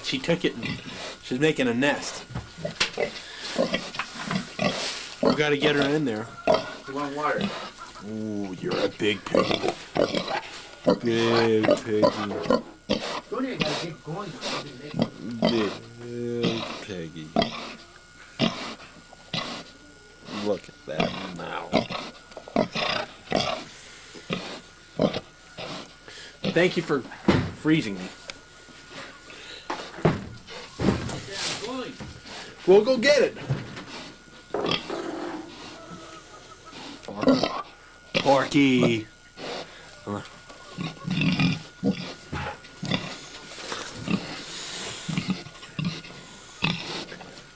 She took it and she's making a nest. We gotta get her in there. You want water? Ooh, you're a big piggy. Big piggy. Don't even gotta get going. Big piggy. Look at that mouth. Thank you for freezing me. We'll go get it. Porky.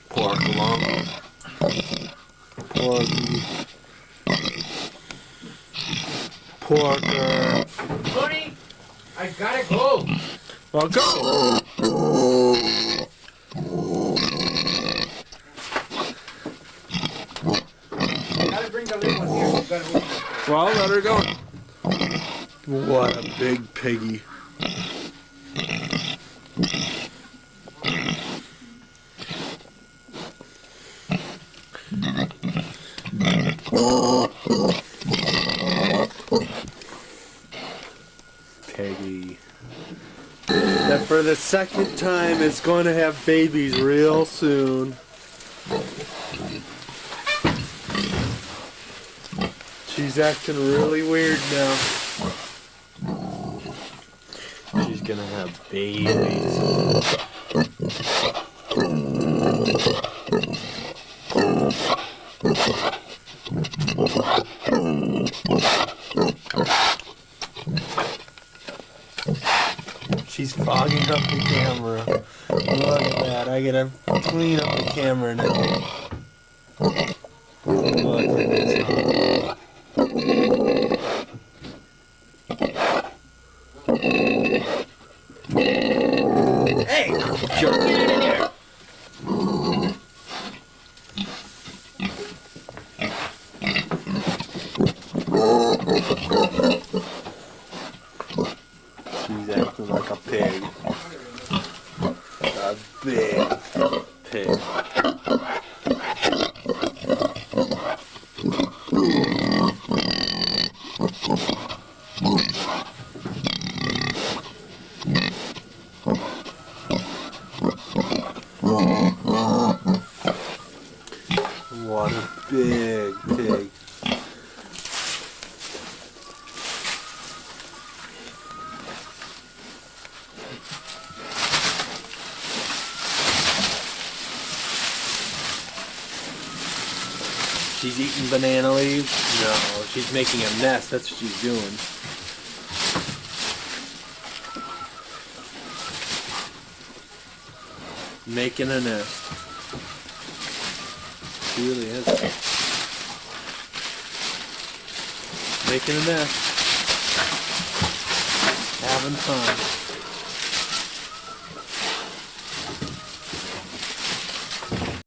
Pork along. Porky. Porker. Tony, I gotta go. Well, go. Gotta bring the little one here. You gotta move. Well, let her go. What a big piggy. Piggy. That for the second time it's going to have babies real soon. She's acting really weird now. She's gonna have babies. She's fogging up the camera. Look at that. I gotta clean up the camera now. Look at this. Hey! Jerk, get in here! She's acting like a pig. A big pig. What a big pig. She's eating banana leaves? No, she's making a nest. That's what she's doing. Making a nest. She really is. Making a nest. Having fun.